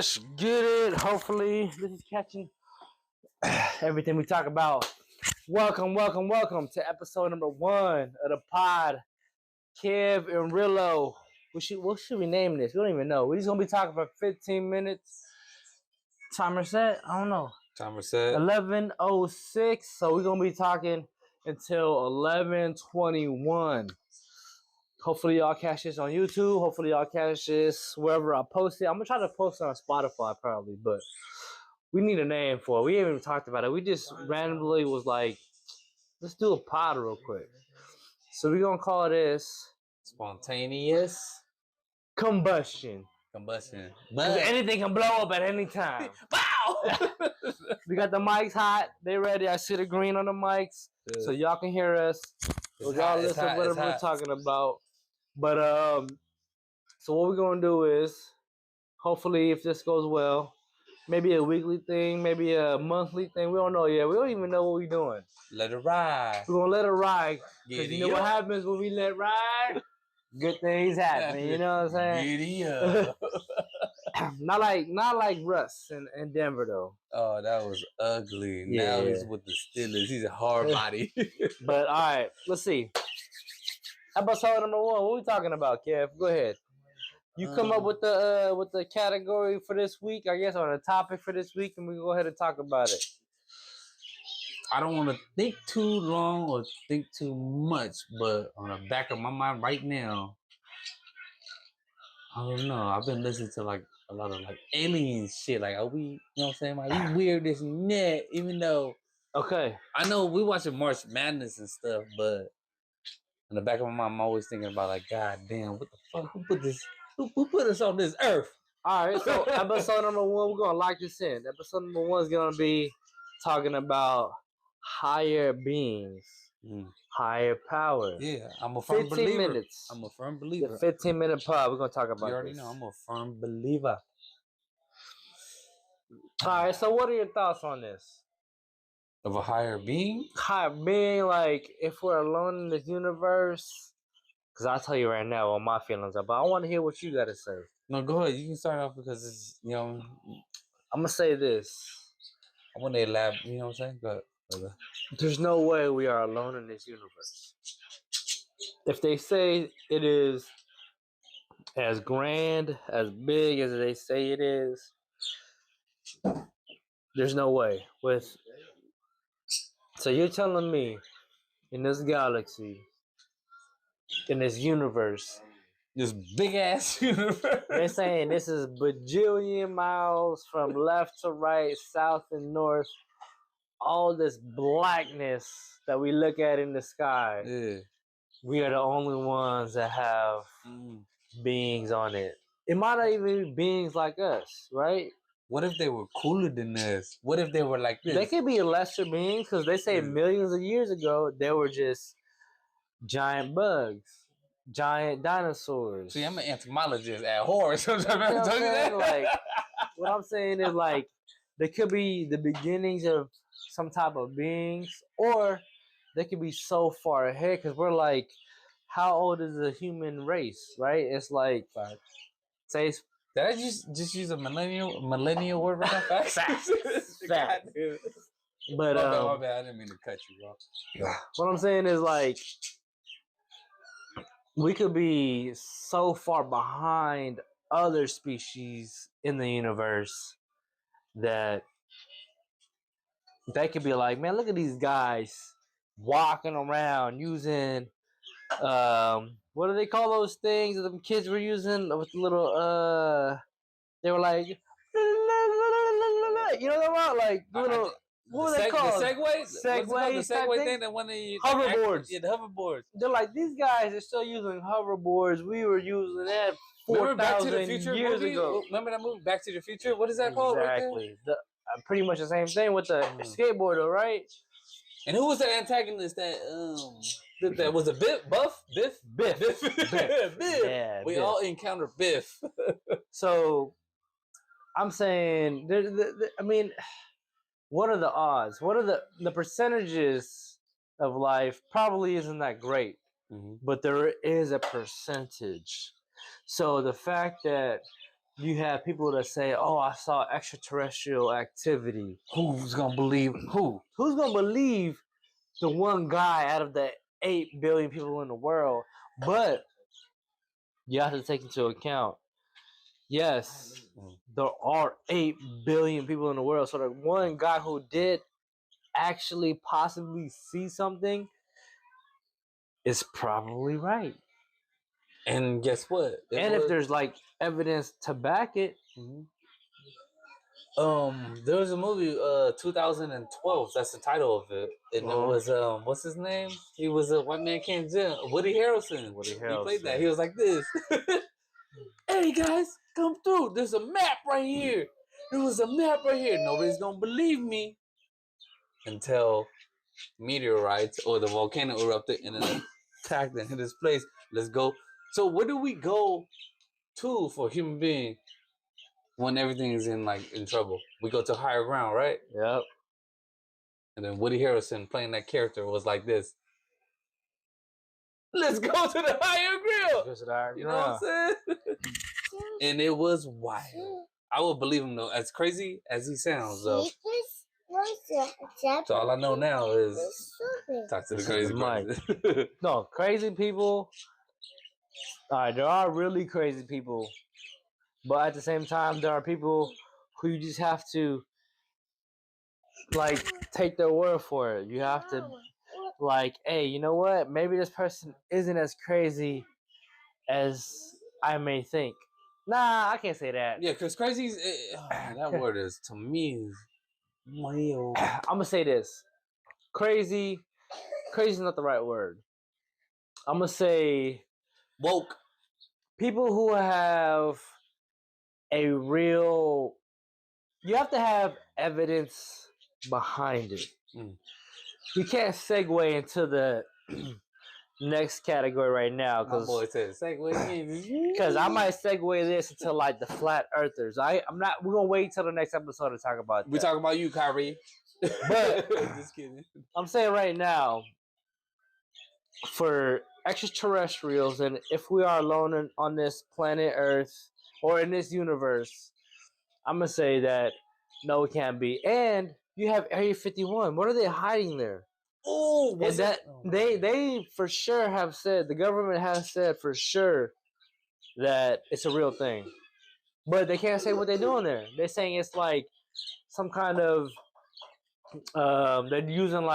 Let's get it. Hopefully, this is catching everything we talk about. Welcome to episode number 1 of the pod. Kev and Rillo. What should we name this? We don't even know. We're just gonna be talking for 15 minutes. Timer set? I don't know. Timer set. 11:06. So we're gonna be talking until 11:21. Hopefully y'all catch this on YouTube. Hopefully y'all catch this wherever I post it. I'm gonna try to post it on Spotify probably, but we need a name for it. We haven't even talked about it. We just randomly was like, let's do a pod real quick. So we're gonna call this Spontaneous Combustion. But anything can blow up at any time. Wow! We got the mics hot. They ready. I see the green on the mics. Good. So y'all can hear us. So y'all listen to whatever we're talking about. But so what we're gonna do is, hopefully, if this goes well, maybe a weekly thing, maybe a monthly thing. We don't know yet. We don't even know what we're doing. Let it ride. We're gonna let it ride. Because you know what happens when we let it ride? Good things happen. You know what I'm saying? Giddy up. not like Russ in Denver though. Oh, that was ugly. Yeah. Now he's with the Steelers. He's a hard body. But all right, let's see. Episode number 1. What are we talking about, Kev? Go ahead. You come up with the category for this week, I guess, or the topic for this week, and we go ahead and talk about it. I don't want to think too long or think too much, but on the back of my mind right now, I don't know. I've been listening to like a lot of like alien shit. Like, are we, you know what I'm saying? Like, we weird this and that, even though. Okay. I know we watching March Madness and stuff, but in the back of my mind, I'm always thinking about like, God damn, what the fuck? Who put this? Who put us on this earth? All right, so episode number 1, we're gonna lock this in. Episode number 1 is gonna be talking about higher beings, higher power. Yeah, I'm a firm 15 believer. minutes. I'm a firm believer. The 15-minute pod. We're gonna talk about. You already know I'm a firm believer. All right, so what are your thoughts on this? Of a higher being? Higher being, like if we're alone in this universe. Because I'll tell you right now what my feelings are, but I want to hear what you got to say. No, go ahead. You can start off because it's, you know. I'm going to say this. I want to elaborate, you know what I'm saying? Go ahead. There's no way we are alone in this universe. If they say it is as grand, as big as they say it is, there's no way. So you're telling me in this galaxy, in this universe, this big ass universe, they're saying this is bajillion miles from left to right, south and north, all this blackness that we look at in the sky. Yeah. We are the only ones that have beings on it. It might not even be beings like us, right? What if they were cooler than us? What if they were like this? They could be lesser beings because they say millions of years ago they were just giant bugs, giant dinosaurs. See, I'm an entomologist at horse. You know like, what I'm saying is like they could be the beginnings of some type of beings, or they could be so far ahead because we're like, how old is the human race, right? It's like, say, did I just use a millennial word right now? Facts. But my bad. I didn't mean to cut you off. Yeah. What I'm saying is like, we could be so far behind other species in the universe that they could be like, man, look at these guys walking around using what do they call those things that the kids were using with the little they were like, you know what I'm about? Like little, what were they called? The segways? Segways, the Segway thing that when they hoverboards. Yeah, the hoverboards. They're like, these guys are still using hoverboards. We were using that 4,000 years ago. Remember that movie, Back to the Future? What is that called? Exactly. Pretty much the same thing with the skateboarder, right? And who was the antagonist that was a Biff? Yeah, we Biff. all encountered Biff. So I'm saying, I mean, what are the odds? What are the percentages of life? Probably isn't that great, but there is a percentage. So the fact that you have people that say, "Oh, I saw extraterrestrial activity." Who's gonna believe who? Who's gonna believe the one guy out of the 8 billion people in the world? But you have to take into account, yes, there are 8 billion people in the world. So the one guy who did actually possibly see something is probably right. And guess what? If there's like evidence to back it, there was a movie, 2012. That's the title of it, and it was what's his name? He was a White Man Can't Jump. Woody Harrelson. He played that. He was like this. Hey guys, come through. There's a map right here. There was a map right here. Nobody's gonna believe me until meteorites or the volcano erupted and then attacked and hit this place. Let's go. So where do we go to for human being when everything is in trouble? We go to higher ground, right? Yep. And then Woody Harrelson playing that character was like this. Let's go to the higher ground. You know what I'm saying? And it was wild. I would believe him though, as crazy as he sounds though. So all I know now is talk to the crazy person. No, crazy people. All right, there are really crazy people, but at the same time, there are people who you just have to take their word for it. You have to hey, you know what? Maybe this person isn't as crazy as I may think. Nah, I can't say that. Yeah, because crazy that word is, to me, I'm gonna say this. Crazy is not the right word. I'm gonna say woke. People who have a real, you have to have evidence behind it. You can't segue into the next category right now, because my boy said segue, because I might segue this into the flat earthers. I'm not. We're gonna wait till the next episode to talk about that. We talk about you, Kyrie. But just kidding. I'm saying right now, for extraterrestrials, and if we are alone on this planet Earth or in this universe, I'm gonna say that no, it can't be. And you have Area 51. What are they hiding there? Oh, and that they for sure have said, the government has said for sure that it's a real thing, but they can't say what they're doing there. They're saying it's like some kind of they're using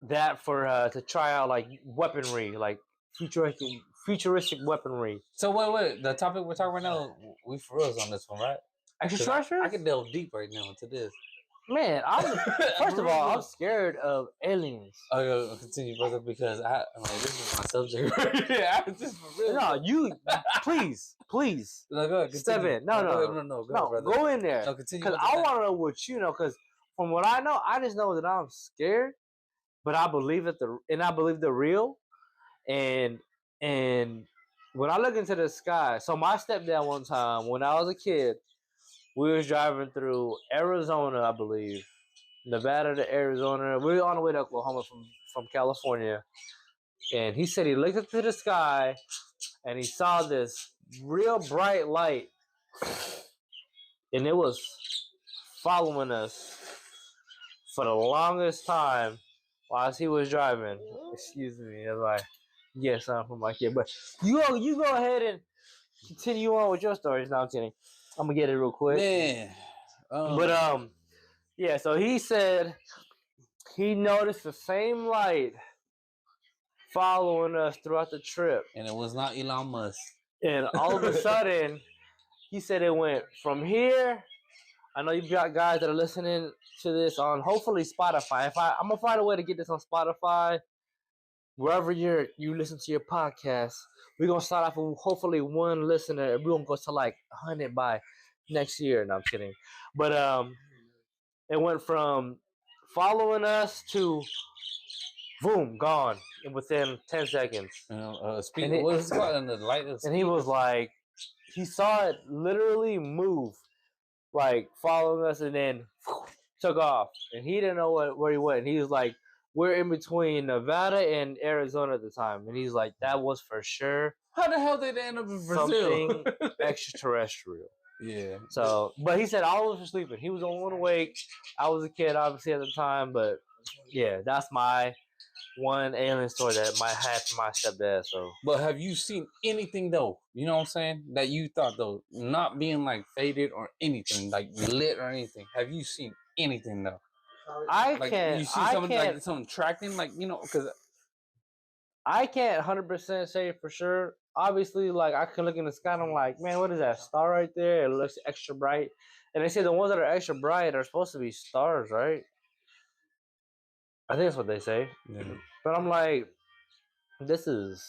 that for to try out weaponry, futuristic weaponry. So wait, the topic we're talking about now, we for real on this one, right? Extraterrestrials? I can delve deep right now into this. Man, first of all, I'm scared of aliens. I'll continue further because this is my subject right here. I just for real. No, you please. No, go ahead, step in. No. Go in there. No, continue. Because I want to know what you know. Because from what I know, I just know that I'm scared, but I believe I believe they're real. And when I look into the sky, so my stepdad one time when I was a kid, we was driving through Arizona, I believe, Nevada to Arizona. We were on the way to Oklahoma from California. And he said he looked up to the sky and he saw this real bright light. And it was following us for the longest time while he was driving. Excuse me. I was like, yes, I'm from my kid. But you go ahead and continue on with your stories. No, I'm kidding. I'm gonna get it real quick. Man. Yeah, so he said he noticed the same light following us throughout the trip. And it was not Elon Musk. And all of a sudden, he said it went from here. I know you got guys that are listening to this on hopefully Spotify. I'm gonna find a way to get this on Spotify, wherever you listen to your podcast. We're gonna start off with hopefully one listener, and we're gonna go to 100 by next year. No, I'm kidding. But it went from following us to boom, gone within 10 seconds. Speaking, what is it called? The light of and he was like, he saw it literally move, following us, and then took off. And he didn't know where he went. And he was like, we're in between Nevada and Arizona at the time. And he's like, that was for sure How the hell did they end up in Brazil? Something extraterrestrial. Yeah. So, but he said all of us were sleeping. He was the only one awake. I was a kid, obviously, at the time. But yeah, that's my one alien story that might have from my stepdad. So, but have you seen anything though? You know what I'm saying? That you thought though, not being like faded or anything, like lit or anything. Have you seen anything though? You see something like something tracking, like because I can't 100% say for sure. Obviously, like I can look in the sky and I'm like, man, what is that star right there? It looks extra bright. And they say the ones that are extra bright are supposed to be stars, right? I think that's what they say. Yeah. But I'm like, this is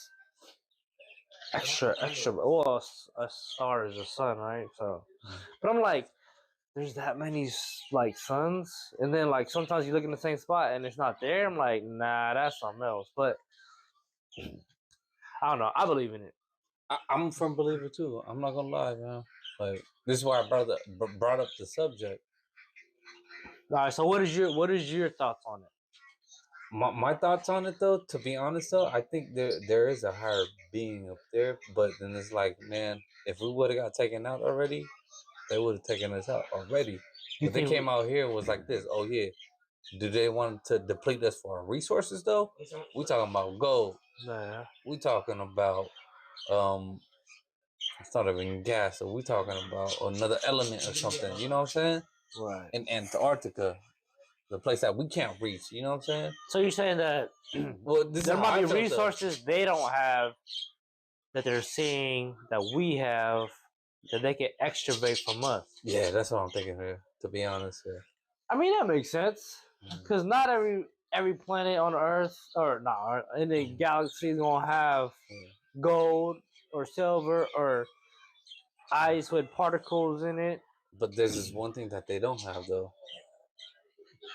extra. Well, a star is a sun, right? So, but I'm like, there's that many like suns, and then like sometimes you look in the same spot and it's not there. I'm like, nah, that's something else. But I don't know. I believe in it. I'm a firm believer too. I'm not gonna lie, man. Like this is why I brought up the subject. All right. So what is your thoughts on it? My thoughts on it though, to be honest though, I think there is a higher being up there, but then it's like, man, if we would have got taken out already, they would have taken us out already. But they came out here and was like this. Oh yeah, do they want to deplete us for our resources though? We talking about gold. Yeah. We talking about it's not even gas. So we talking about another element or something. You know what I'm saying? Right. In Antarctica, the place that we can't reach. You know what I'm saying? So you're saying that well, there might be resources they don't have that they're seeing that we have that they can extravate from us. Yeah, that's what I'm thinking here. To be honest, yeah. I mean that makes sense because not every planet on Earth or not in the galaxy is gonna have gold or silver or ice with particles in it. But there's this one thing that they don't have though,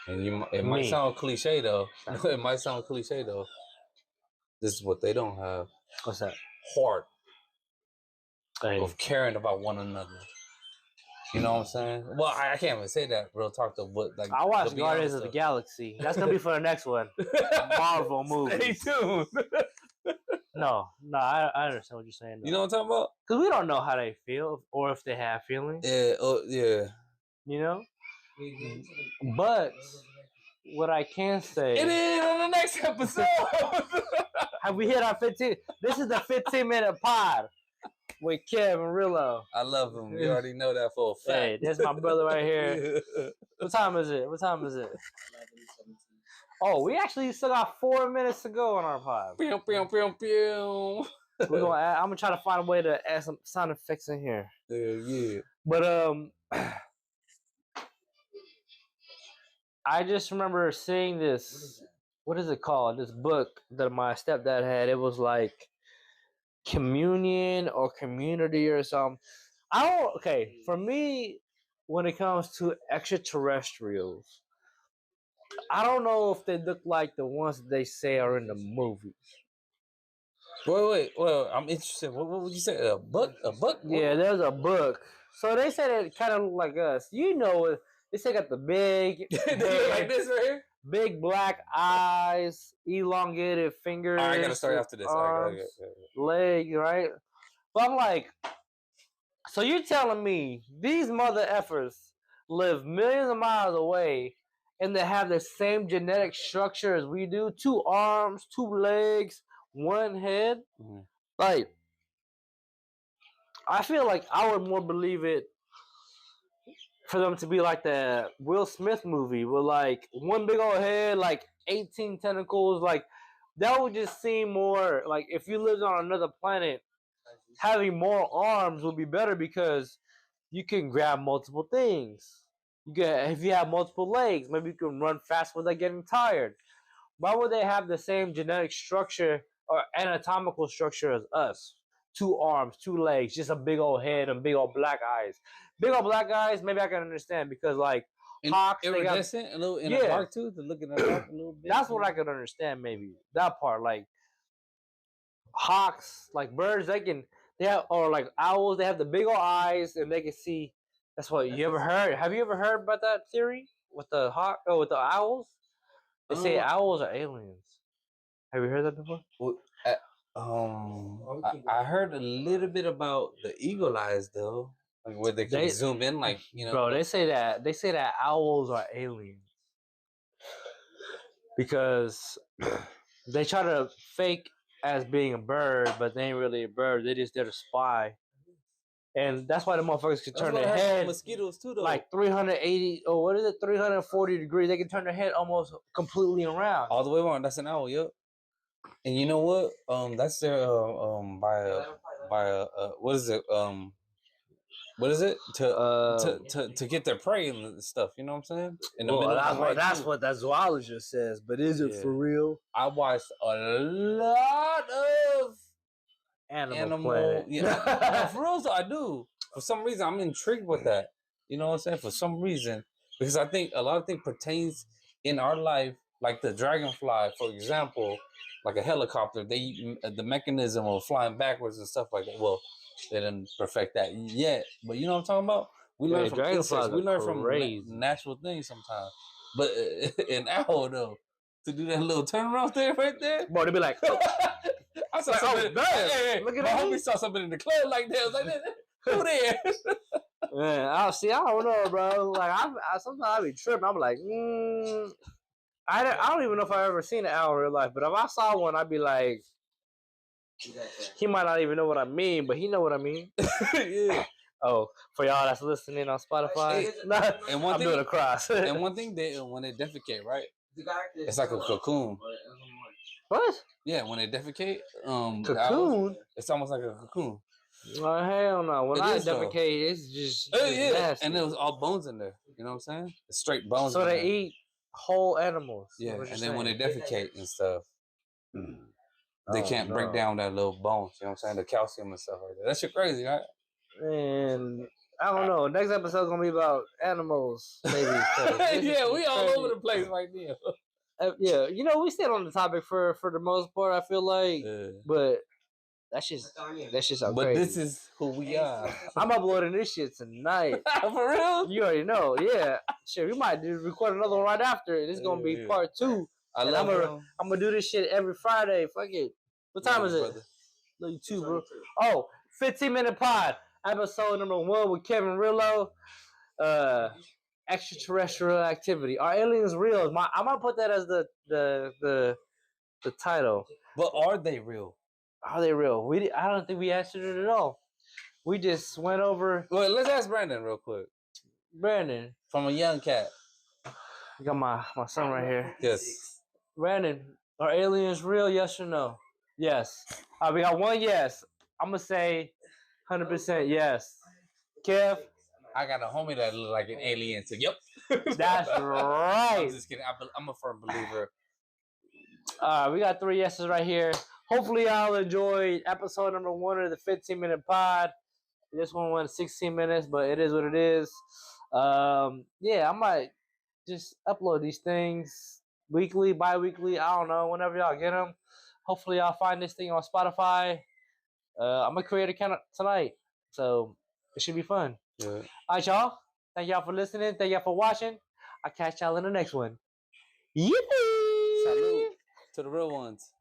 and it might sound cliche though. It might sound cliche though. This is what they don't have. What's that? Heart of caring about one another. You know what I'm saying? Well, I can't even say that real talk though, but like I watched Guardians of the Galaxy. That's gonna be for the next one. Marvel movie. Stay tuned. No, I understand what you're saying. You know what I'm talking about? Because we don't know how they feel or if they have feelings. Yeah, yeah. You know? But what I can say... It is on the next episode! Have we hit our 15... This is the 15-minute pod with Kev and Rillo. I love him. You already know that for a fact. Hey, there's my brother right here. What time is it? Oh, we actually still got 4 minutes to go on our pod. Pew, pew, pew, pew. I'm gonna try to find a way to add some sound effects in here. Yeah. But I just remember seeing this. What is it called? This book that my stepdad had. It was like communion or community or something. Okay, for me, when it comes to extraterrestrials, I don't know if they look like the ones that they say are in the movies. Wait. Well, I'm interested. What would you say? A book? Yeah, there's a book. So they said it kind of look like us. You know, they say got the big, they look like this right here. Big black eyes, elongated fingers. I gotta start after this. Arms, legs, right? But I'm like, so you're telling me these mother effers live millions of miles away and they have the same genetic structure as we do? 2 arms, 2 legs, 1 head? Mm-hmm. Like, I feel like I would more believe it for them to be like the Will Smith movie with like 1 big old head, like 18 tentacles. Like, that would just seem more like if you lived on another planet, having more arms would be better because you can grab multiple things. If you have multiple legs, maybe you can run fast without getting tired. Why would they have the same genetic structure or anatomical structure as us? 2 arms, 2 legs, just a big old head and big old black eyes. Big old black eyes, maybe I can understand because like hawks, iridescent, a little in the dark too, to look in the dark a little bit. That's what I could understand, maybe that part. Like hawks, like birds, they have, or like owls, they have the big old eyes and they can see. That's what you ever heard. Have you ever heard about that theory with the with the owls? They say owls are aliens. Have you heard that before? I heard a little bit about the eagle eyes though, like where they can zoom in, like Bro, they say that owls are aliens because they try to fake as being a bird, but they ain't really a bird. They just there to spy, and that's why the motherfuckers can turn their head mosquitoes too, though. Like 380 or what is it, 340 degrees. They can turn their head almost completely around, all the way around. That's an owl, yep. And you know what? That's their what is it? What is it to get their prey and stuff? You know what I'm saying? In the middle of the night, that's what that zoologist says. But is it for real? I watched a lot of Animal yeah, for real, I do. For some reason, I'm intrigued with that. You know what I'm saying? For some reason, because I think a lot of things pertains in our life, like the dragonfly, for example, like a helicopter. The mechanism of flying backwards and stuff like that. Well, they didn't perfect that yet, but you know what I'm talking about. We learn from insects. We learn from natural things sometimes. But an owl though, to do that little turnaround there, right there, bro, they be like. I saw somebody. Hey, look at my homie saw somebody in the club like that. I was like, who there? Man, I don't know, bro. Like I sometimes I be tripping. I'm like, I don't even know if I ever seen an owl in real life. But if I saw one, I'd be like, he might not even know what I mean, but he know what I mean. Yeah. Oh, for y'all that's listening on Spotify, and I'm doing a cross. And one thing, when they defecate, right? It's like a cocoon. What? Yeah, when they defecate, cocoon. It's almost like a cocoon. Oh hell no! When I defecate, it's just nasty. And there was all bones in there. You know what I'm saying? It's straight bones. So they eat whole animals. Yeah, and then when they defecate and stuff, they can't break down that little bones. You know what I'm saying? The calcium and stuff like that. That shit crazy, right? And I don't know. Next episode's gonna be about animals, maybe. Yeah, we all over the place right now. Yeah, you know, we stayed on the topic for the most part. I feel like, but that's just so but crazy. This is who we are. I'm uploading this shit tonight. For real? You already know. Yeah, shit. We might record another one right after. This is gonna be part 2. I'm gonna do this shit every Friday. Fuck it. What time is it? Look, 2, bro. Oh, 15-minute pod. Episode number 1 with Kevin Rillo. Extraterrestrial activity. Are aliens real? I'm gonna put that as the title. But are they real? Are they real? I don't think we answered it at all. We just went over. Well, let's ask Brandon real quick. Brandon, from a young cat. I got my son right here. Yes. Brandon, are aliens real? Yes or no? Yes. We got one yes. I'm gonna say 100% yes. Kev. I got a homie that look like an alien too. Yep. That's right. I'm just kidding. I'm a firm believer. We got 3 yeses right here. Hopefully y'all enjoyed episode number 1 of the 15-minute pod. This one went 16 minutes, but it is what it is. Yeah, I might just upload these things weekly, bi-weekly. I don't know, whenever y'all get them. Hopefully y'all find this thing on Spotify. I'm going to create an account tonight, so it should be fun. Yeah. All right, y'all. Thank y'all for listening. Thank y'all for watching. I'll catch y'all in the next one. Yippee! Salute to the real ones.